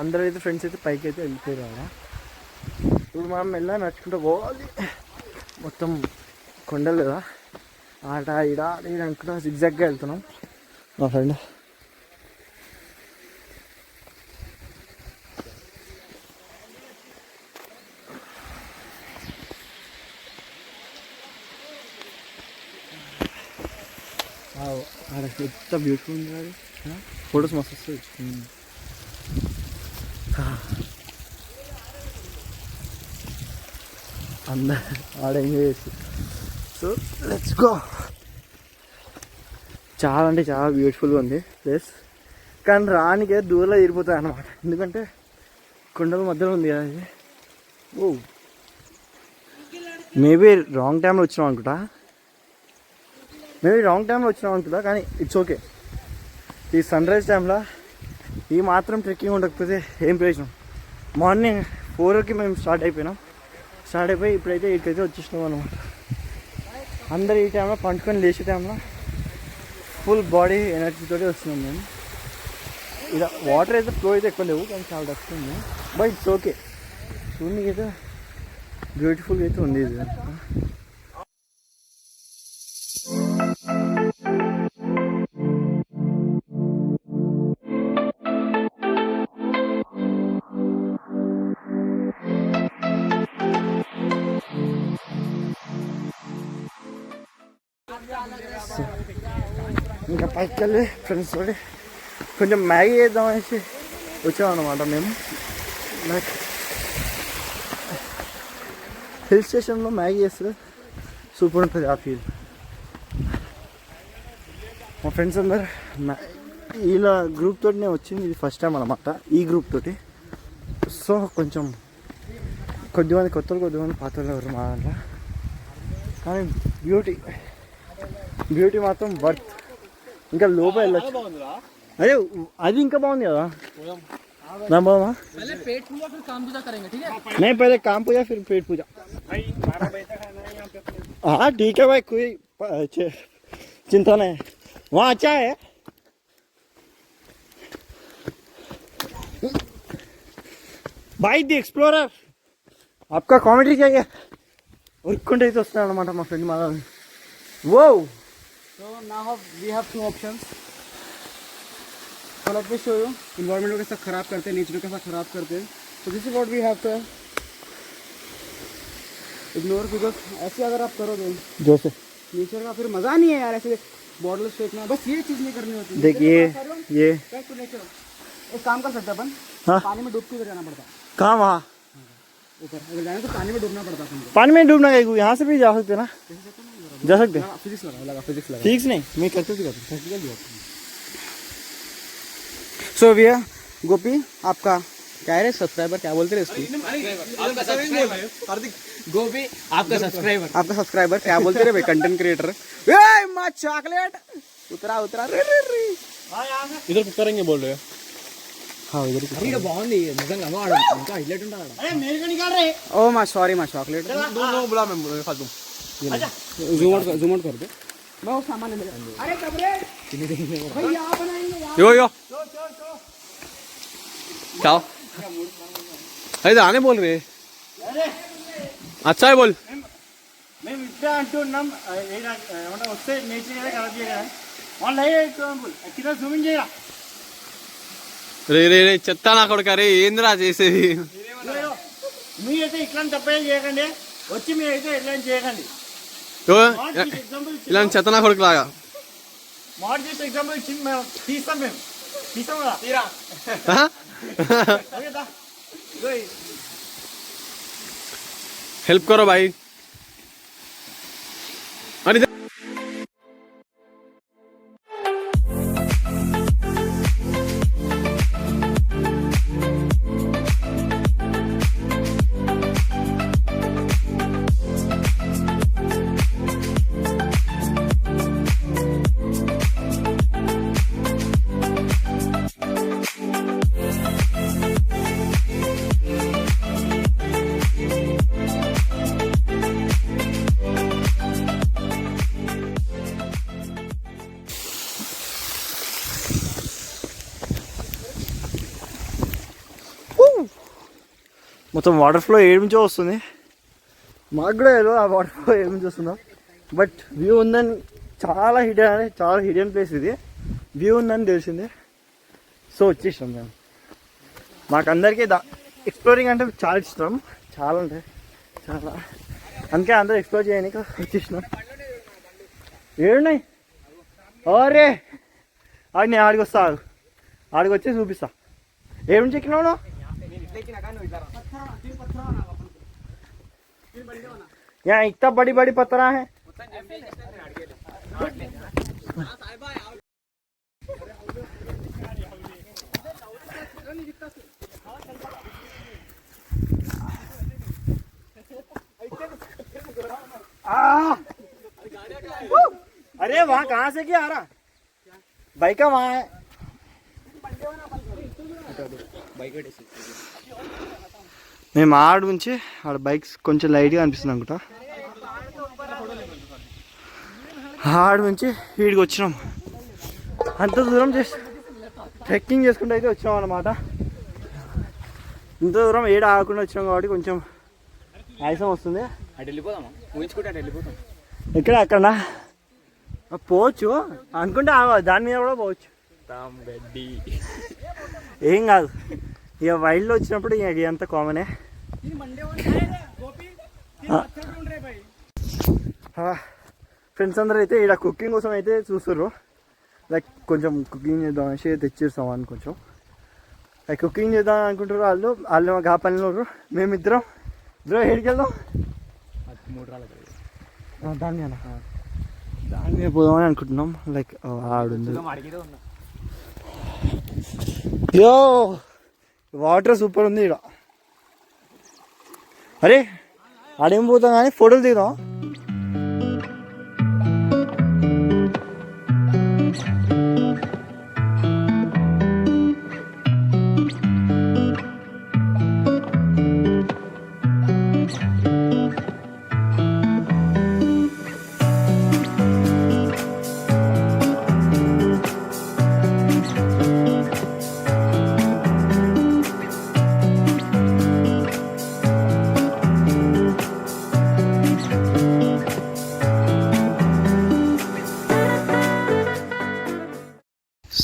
అందరూ అయితే ఫ్రెండ్స్ అయితే పైకి అయితే వెళ్ళిపోయారు అలా. ఇప్పుడు మనం మెల్ల నడుచుకుంటూ పోవాలి. మొత్తం కొండలు కదా, ఆట ఈడ ఈడ అనుకుంటా జిగ్జాగ్గా వెళ్తున్నాం మా ఫ్రెండ్. ఆడ ఎంత బ్యూటిఫుల్ ఉంది అది, ఫొటోస్ మస్తు వస్తాయి. అందరు ఆడ ఎంజాయ్ చేసి. So let's go. చాలా అంటే చాలా బ్యూటిఫుల్గా ఉంది ప్లేస్, కానీ రానికే దూరంలో తీరిపోతుంది అన్నమాట. ఎందుకంటే కొండల మధ్యలో ఉంది కదా ఇది. ఓ మేబీ రాంగ్ టైంలో వచ్చినాం అనుకుంటా, కానీ ఇట్స్ ఓకే. ఈ సన్ రైజ్ టైంలో ఈ మాత్రం ట్రెక్కింగ్ ఉండకపోతే ఏం ప్రయోజనం. మార్నింగ్ 4కి మేము స్టార్ట్ అయిపోయి ఇప్పుడైతే ఇక్కడికైతే వచ్చేసినాం అనమాట. అందరు ఈ టైంలో పండుకొని లేచే టైంలో ఫుల్ బాడీ ఎనర్జీతో వస్తున్నాం మేము. ఇలా వాటర్ అయితే ఫ్లో అయితే ఎక్కువ లేవు, కానీ చాలా తక్కువ ఉంది. But it's okay. చూడండి అయితే బ్యూటిఫుల్గా అయితే ఉంది ఇది. ఇంకా పైకి వెళ్ళి ఫ్రెండ్స్ తోటి కొంచెం మ్యాగీ చేద్దామనేసి వచ్చామన్నమాట మేము. లైక్ హిల్ స్టేషన్లో మ్యాగీ చేస్తే సూపర్ ఉంటుంది ఆ ఫీల్. మా ఫ్రెండ్స్ అందరు ఇలా గ్రూప్ తోటి నేను వచ్చింది, ఇది ఫస్ట్ టైం అనమాట ఈ గ్రూప్ తోటి. సో కొంచెం కొద్దిమంది కొత్తలు కొద్దిమంది పాతలు ఎవరు మా దాంట్లో, కానీ బ్యూటీ మాత్రం వర్త్. ఇంకా లోపల వెళ్ళచ్చు. అదే అది ఇంకా బాగుంది కదా. ना मामा पहले पेट पूजा फिर काम पूजा करेंगे, ठीक है? नहीं, पहले काम पूजा फिर पेट पूजा। हाँ ठीक है भाई, कोई चिंता नहीं। वहाँ अच्छा है। भाई दी एक्सप्लोरर, आपका कॉमेडी चाहिए और कंटेंट तो स्टार हमारा my friend मारा। Wow. So now we have two options. So let me show you. Environment को कैसा खराब करते हैं, नेचर को कैसा खराब करते हैं. So this is what we have to ignore, because ऐसे अगर आप करोगे जैसे नेचर का फिर मजा नहीं है यार. ऐसे बॉटल्स फेंकना, बस ये चीज नहीं करनी होती. देखिए ये बैक टू नेचर. एक काम कर सकते अपन, हाँ? पानी में डूब के जाना पड़ता है. कहाँ? वहाँ ऊपर अगर जाना तो पानी में डूबना पड़ता है. पानी में डूबना है, यहाँ से भी जा सकते ना, जा सकते. फिजिक्स लगा फिजिक्स नहीं, मैं करते थे प्रैक्टिकल दिया. सो भैया गोपी, आपका क्या है सब्सक्राइबर, क्या बोलते हैं इसको? गोपी आपका सब्सक्राइबर क्या बोलते रहे भाई, कंटेंट क्रिएटर. माँ चॉकलेट उतरा रे रे रे. इधर करेंगे बोल रहे हो? हाँ इधर బాగుంది నిజంగా. ఇంకా హైలైట్ ఉంటాడు. अरे मेरे को निकाल रहे. ओ माँ सॉरी माँ चॉकलेट. दो बुला मैं खा दूं. जूम आउट कर दे. मैं वो सामान ले. अरे कबरे भाई यहाँ बनाएंगे यो क्या अरे आने बोल रहे. अच्छा है बोल. मैं इतना अंटून्नाम ఏమంటా వస్తే నేచర్ కదా కరెక్ట్ చేయగా వన్ లైట్ బోల్ కింద జూమింగ్ చేయరా. రే రే రే చెత్త నా కొడుకు, రే ఏంద్రా చేసేది. మీరైతే ఇట్లాంటి తప్పేం చేయకండి, వచ్చి మీరైతే ఇట్లాంటి చేయకండి. ఇలాంటి చెత్త నా కొడుకు లాగా మాడ్ చేసి ఎగ్జాంపుల్ ఇచ్చి మేము తీస్తాం కదా తీరా. हेल्प करो भाई. अरे మొత్తం వాటర్ ఫ్లో ఏడు నుంచో వస్తుంది. మాకు కూడా ఏదో ఆ వాటర్ ఫ్లో ఏడు నుంచి వస్తుందో, బట్ వ్యూ ఉందని చాలా హిడెన్ ప్లేస్ ఇది. వ్యూ ఉందని తెలిసింది, సో వచ్చేసాం మేము. మాకందరికీ ఎక్స్ప్లోరింగ్ అంటే చాలా ఇష్టం, చాలా ఉంటాయి చాలా, అందుకే అందరూ ఎక్స్ప్లోర్ చేయడానికి వచ్చేసినాం. ఏడున్నాయి ఓరే ఆడి నేను ఆడికి వస్తా, ఆడికి వచ్చి చూపిస్తా. ఏడు నుంచి ఎక్కినావు నువ్వు? यहाँ इतना बड़ी बड़ी पत्थर है. अरे वहाँ कहाँ से क्या आ रहा? बाइक का वहाँ है. మేము ఆడ నుంచి ఆడ బైక్స్ కొంచెం లైట్గా అనిపిస్తుంది అనుకుంటా. ఆడ నుంచి వీడికి వచ్చినాం. అంత దూరం చేసి ట్రెక్కింగ్ చేసుకుంటూ అయితే వచ్చినాం అన్నమాట. ఇంత దూరం ఏడ ఆగకుండా వచ్చినాం కాబట్టి కొంచెం ఆయాసం వస్తుంది. ఎక్కడ అక్కడ పోవచ్చు అనుకుంటే దాని మీద కూడా పోవచ్చు, ఏం కాదు. ఇక వైల్డ్లో వచ్చినప్పుడు ఇక అంత కామనే. ఫ్రెండ్స్ అందరూ అయితే ఇక్కడ కుకింగ్ కోసం అయితే చూస్తారు. లైక్ కొంచెం కుకింగ్ చేద్దాం అనేసి తెచ్చేస్తాం అని కొంచెం లైక్ కుకింగ్ చేద్దాం అనుకుంటారు వాళ్ళు. వాళ్ళు గా పనిలో మేమిద్దరం ఏడికి వెళ్దాం, దాని మీద పోదామని అనుకుంటున్నాం. లైక్ ఆడుంది యో, వాటర్ సూపర్ ఉంది ఇక్కడ. అరే ఆడేం పోతాం కానీ ఫోటోలు దిగుదాం.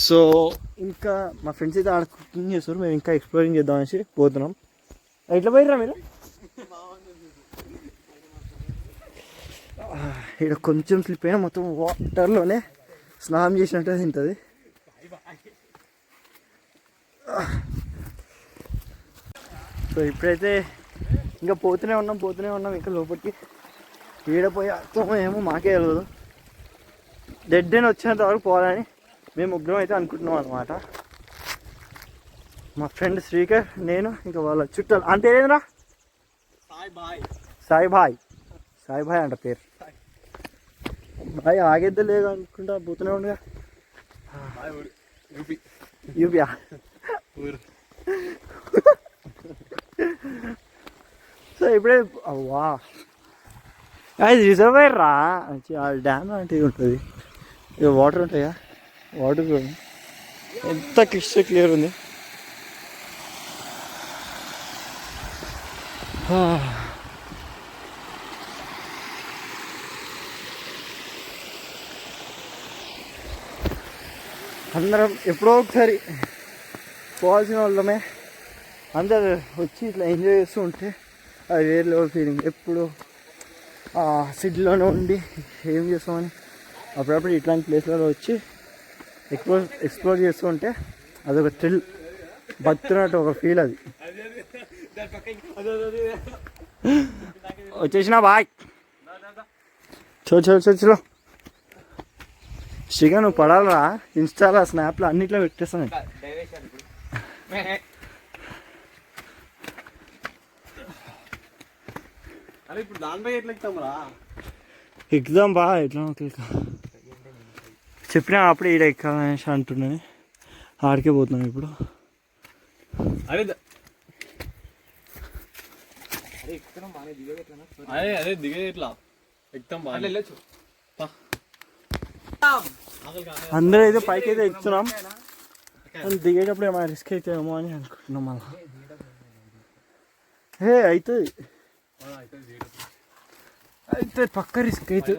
సో ఇంకా మా ఫ్రెండ్స్ అయితే ఆడ కుకింగ్ చేస్తారు, మేము ఇంకా ఎక్స్ప్లోరింగ్ చేద్దాం అనేసి పోతున్నాం. ఎట్లా పోయిర్రా మీరు? ఇక్కడ కొంచెం స్లిప్ అయినా మొత్తం వాటర్లోనే స్నానం చేసినట్టే తింటుంది. సో ఇప్పుడైతే ఇంకా పోతూనే ఉన్నాం ఇంకా లోపలికి. ఈడపోయి అర్థం ఏమో మాకే తెలియదు. డెడ్ అని వచ్చేంత వరకు పోవాలని మేము ముగ్గురం అయితే అనుకుంటున్నాం అనమాట. మా ఫ్రెండ్ శ్రీకర్, నేను, ఇంకా వాళ్ళ చుట్టాలు. అంతే ఏదేంద్రా? సాయి భాయ్ అంట పేరు. భాయ్ ఆగేద్దా లేదు అనుకుంటా, పోతూనే ఉండగా. యూపియా సో ఇప్పుడే వా అది రిజర్వాయర్ రా, డ్యామ్ లాంటిది ఉంటుంది. ఇక వాటర్ ఉంటాయా, వాటర్ ఎంత క్లియర్ ఉంది. అందరం ఎప్పుడో ఒకసారి పోవాల్సిన వాళ్ళమే. అందరు వచ్చి ఇట్లా ఎంజాయ్ చేస్తూ ఉంటే అది వేరే లెవెల్ ఫీలింగ్. ఎప్పుడు సిటీలోనే ఉండి ఏం చేస్తామని అప్పుడప్పుడు ఇట్లాంటి ప్లేస్లలో వచ్చి ఎక్స్ప్లోర్ చేస్తూ ఉంటే అదొక థ్రిల్, బతున్నట్టు ఒక ఫీల్. అది వచ్చేసిన బాయ్. చలో శ్రీగా నువ్వు పడాలరా, ఇన్స్టాలో స్నాప్లో అన్నిట్లో పెట్టేస్తాను. ఎగ్జామ్ బాగా ఎట్లా చెప్పినా అప్పుడే ఈడ ఎక్కాలనేసి అంటున్నాను. ఆడికే పోతున్నాను ఇప్పుడు. అదే దిగే ఎట్లా అందరూ అయితే పైకి అయితే ఎక్కుతున్నాం. దిగేటప్పుడు ఏమైనా రిస్క్ అవుతామేమో అని అనుకుంటున్నాం. మళ్ళీ హే అవుతుంది అయితే పక్క రిస్క్ అవుతుంది.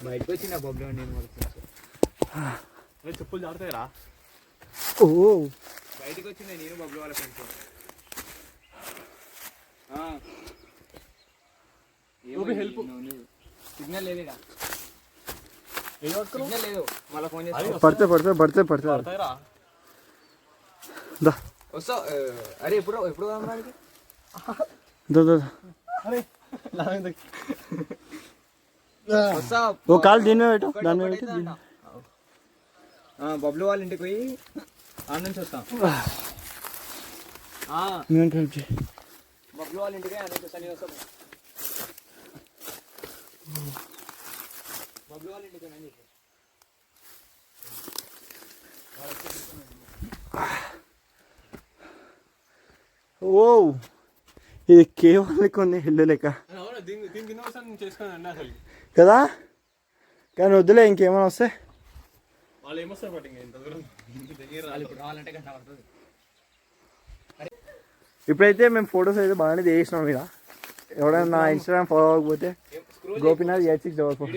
బయటకు వచ్చిన బొబ్బులు నేను చెప్పులు జారుతాయి రా. ఓ బయటకు వచ్చింది నేను బొబ్బులు వాళ్ళ ఫ్రెండ్స్. హెల్ప్ సిగ్నల్ లేదు, సిగ్నల్ లేదు. మళ్ళీ ఫోన్ చేస్తా. పడితే వస్తా. అరే ఎప్పుడు ఎప్పుడు కలవడానికి? వస్తా. ఓ కాలు దీని పెట్టు, దాని పెట్టి బబ్లు వాళ్ళ ఇంటికి పోయి ఆడ నుంచి వస్తాం. బబ్లు వాళ్ళ ఇంటికి ఆడ నుంచి వస్తా. నేను వస్తా. బబ్లు వాళ్ళ ఇంటికి అని చెప్పి ఓ ఇది కేవలం కొన్ని ఇల్లు లెక్క కదా. కానీ వద్దులే, ఇంకేమైనా వస్తే ఇప్పుడైతే మేము ఫొటోస్ అయితే బాగానే తీసినాం. ఇక ఎవడైనా నా ఇన్స్టాగ్రామ్ ఫాలో అవ్వకపోతే గోపీనాథ్ 8644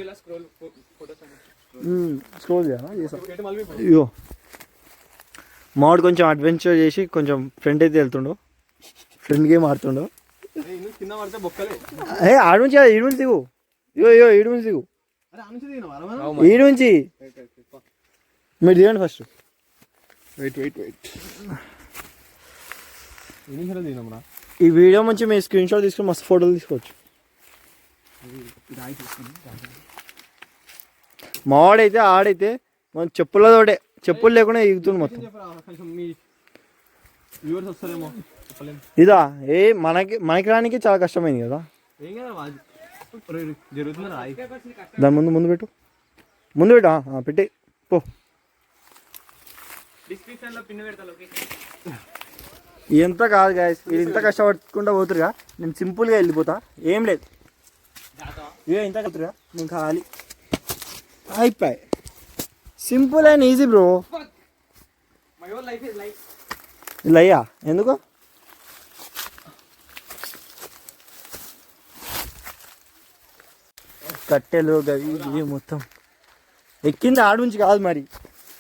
స్క్రోల్ చేయాలా చేసాం. ఇగో మావాడు కొంచెం అడ్వెంచర్ చేసి కొంచెం ఫ్రెండ్ అయితే వెళ్తుండో, ఫ్రెండ్ గేమ్ ఆడుతుండో. ఏ ఆడు నుంచి ఈడు నుంచి దిగు. ఇగో ఈడు నుంచి దిగు, ఈడు నుంచి మీరు దిగండి ఫస్ట్. వెయిట్ ఈ వీడియో నుంచి మీరు స్క్రీన్ షాట్ తీసుకొని మస్తు ఫోటోలు తీసుకోవచ్చు. మావాడైతే ఆడైతే మన చెప్పులతోటే, చెప్పులు లేకుండా ఎగుతుంది మొత్తం. ఇదా ఏ మనకి రానికి చాలా కష్టమైంది కదా. దాని ముందు పెట్టు పెట్టి పో. ఎంత కాదు గాయస్, ఇది ఇంత కష్టపడకుండా పోతురుగా. నేను సింపుల్గా వెళ్ళిపోతా, ఏం లేదు. ఇవే ఇంత కలుతురుగా, నేను ఖాళీ అయిపోయి. Simple and easy bro. లయ్యా ఎందుకు కట్టెలు గవి ఇవి మొత్తం ఎక్కింది ఆడు నుంచి కాదు, మరి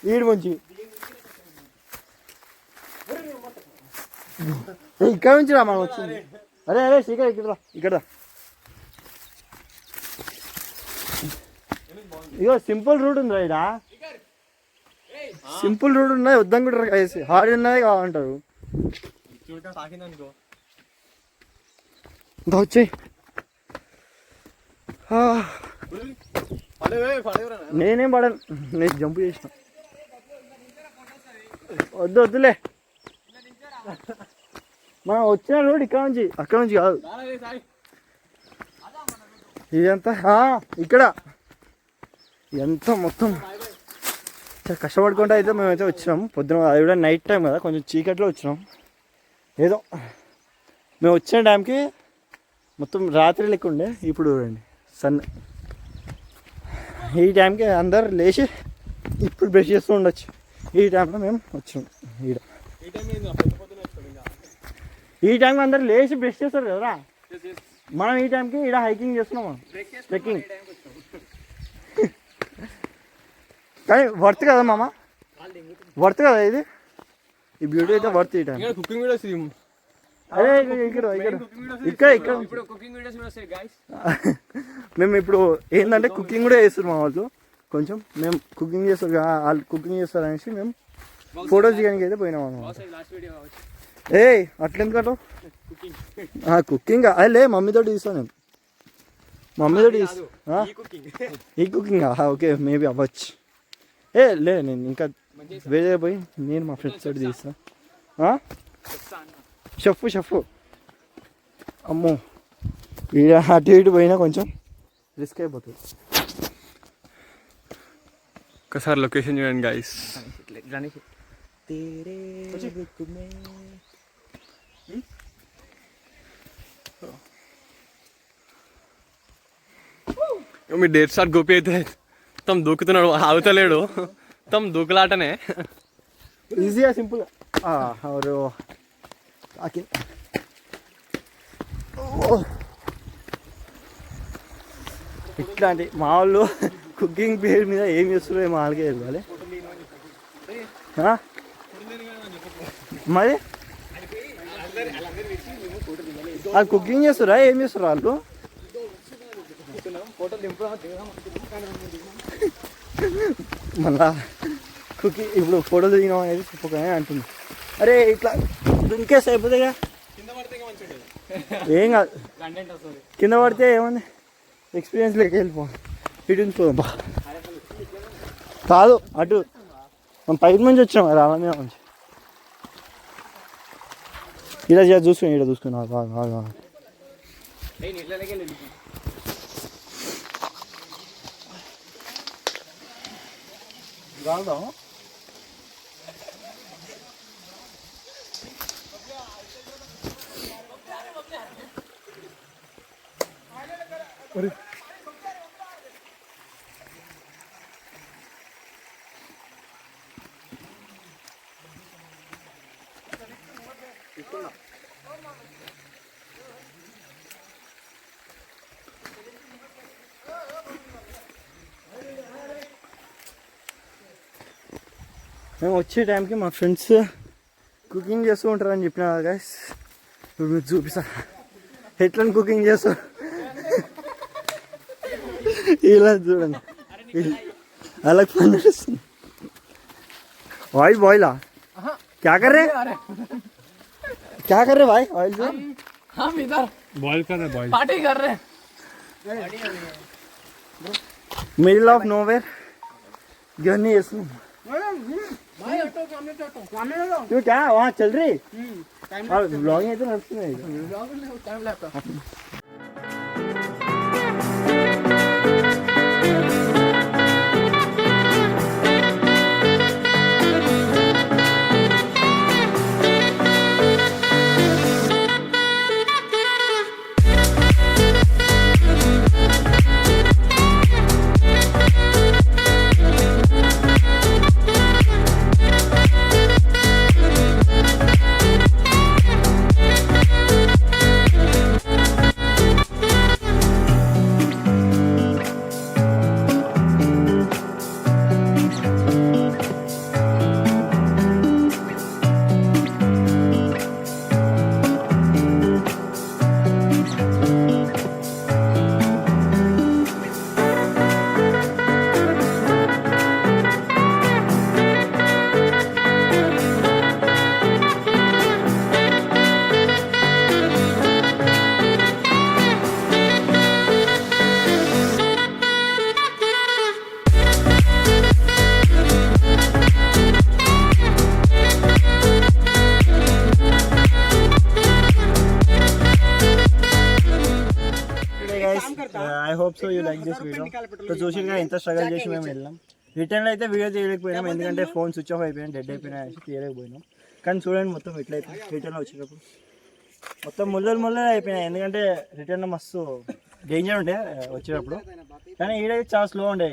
వీడి నుంచి. ఇక్కడ నుంచి రా మనం వచ్చింది. అరే శ్రీకర్ ఇక్కడ ఇగో సింపుల్ రూట్ ఉంది రా. సింపుల్ రూట్ ఉన్నాయి, వద్దాం కూడా వేసి హార్డ్ ఉన్నాయి కావాలంటారు. వచ్చాయి. నేనేం పడాను, నేను జంప్ చేసిన. వద్దులే, మనం వచ్చిన రోడ్ ఇక్కడ నుంచి, అక్కడ నుంచి కాదు. ఇదంతా ఇక్కడ ఎంత మొత్తం కష్టపడుకుంటూ అయితే మేమైతే వచ్చినాం. పొద్దున అది కూడా నైట్ టైం కదా, కొంచెం చీకట్లో వచ్చినాం. ఏదో మేము వచ్చిన టైంకి మొత్తం రాత్రి లెక్క ఉండే. ఇప్పుడు చూడండి సన్. ఈ టైంకి అందరు లేచి ఇప్పుడు బ్రష్ చేస్తూ ఉండొచ్చు. ఈ టైంలో మేము వచ్చినాం. ఈ టైంకి అందరు లేచి బ్రష్ చేస్తారు కదా. మనం ఈ టైంకి ఇక్కడ హైకింగ్ చేస్తున్నాం, ట్రెక్కింగ్. కానీ వర్త్ కదా మామ, వర్త్ కదా ఇది. ఈ బ్యూటీ అయితే వర్త్. ఈ టైం కుకింగ్ వీడియోస్. అరే ఇక్కడ మేము ఇప్పుడు ఏంటంటే కుకింగ్ కూడా చేస్తారు మా వాళ్ళు. కొంచెం మేము కుకింగ్ చేస్తారు, వాళ్ళు కుకింగ్ చేస్తారు అనేసి మేము ఫొటోస్ దిగడానికి అయితే పోయినాం అన్నమాట. అట్లెందుకంట కుకింగ్ అదే మమ్మీతో తీస్తాను నేను. మమ్మీతో ఈ కుకింగ్ ఓకే మేబీ అవ్వచ్చు. లేదు నేను ఇంకా వేరే పోయి నేను మా ఫ్రెండ్స్ తోటి తీస్తా. షెఫ్ అమ్మో, అటు ఇటు పోయినా కొంచెం రిస్క్ అయిపోతుంది. ఒకసారి లొకేషన్ చూడండి గైస్. మీ డేట్ స్టార్ట్ గోపి అయితే తమ దూకుతున్నాడు, ఆగుతలేడు. తమ దూకులాటనే. ఈజీగా సింపుల్. ఎవరు ఇట్లాంటి మా వాళ్ళు కుకింగ్ పేరు మీద ఏం చేస్తున్నారో ఏమో వాళ్ళకే తెలియాలి. మరి వాళ్ళు కుకింగ్ చేస్తారా ఏం చేస్తారు వాళ్ళు? మళ్ళా కుకింగ్ ఇప్పుడు ఫోటోలు దిగినాం అనేది చెప్పకనే అంటుంది. అరే ఇట్లా ఇంకేస్ అయిపోతాయిగా, ఏం కాదు. కింద పడితే ఏముంది, ఎక్స్పీరియన్స్ లేక వెళ్ళిపో. ఇటు నుంచి పోదాం కాదు, అటు మనం పైకి నుంచి వచ్చినాం కదా, అలా మీద నుంచి. ఇలా చూసుకుని ఇక్కడ చూసుకున్నా బాగా రాదా. మేము వచ్చే టైంకి మా ఫ్రెండ్స్ కుకింగ్ చేస్తూ ఉంటారని చెప్పిన గైస్. ఇప్పుడు మీకు చూపిస్తా ఎట్లా కుకింగ్ చేస్తారు. ఇలా చూడండి, అలా పని నడుస్తుంది. ऑयल बॉयल क्या कर रहे भाई? ऑयल हम इधर बॉयल कर रहे, बॉयल पार्टी कर रहे हैं. मिडिल ऑफ नोवेयर जर्नी है इसमें. भाई ऑटो सामने क्यों क्या वहाँ चल रही और ब्लॉगिंग है तो नहीं टाइम लगता. I hope so you like this video. So చూసిగా ఎంత స్ట్రగల్ చేసి మేము వెళ్ళాం. రిటర్న్లో అయితే వీడియో తీయలేకపోయినాం, ఎందుకంటే ఫోన్ స్విచ్ ఆఫ్ అయిపోయినా, డెడ్ అయిపోయినా తీయలేకపోయినాం. కానీ చూడండి మొత్తం ఎట్లయితే రిటర్న్లో వచ్చేటప్పుడు మొత్తం ముళ్ళలు అయిపోయినాయి, ఎందుకంటే రిటర్న్లో మస్తు డేంజర్ ఉండే వచ్చేటప్పుడు. కానీ ఈడైతే చాలా స్లో ఉండే,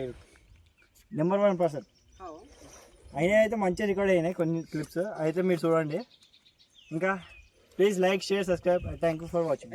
నెంబర్ 1%. అయినా అయితే మంచిగా రికార్డ్ అయినాయి కొన్ని క్లిప్స్ అయితే మీరు చూడండి. ఇంకా please like, share, subscribe. Thank you for watching.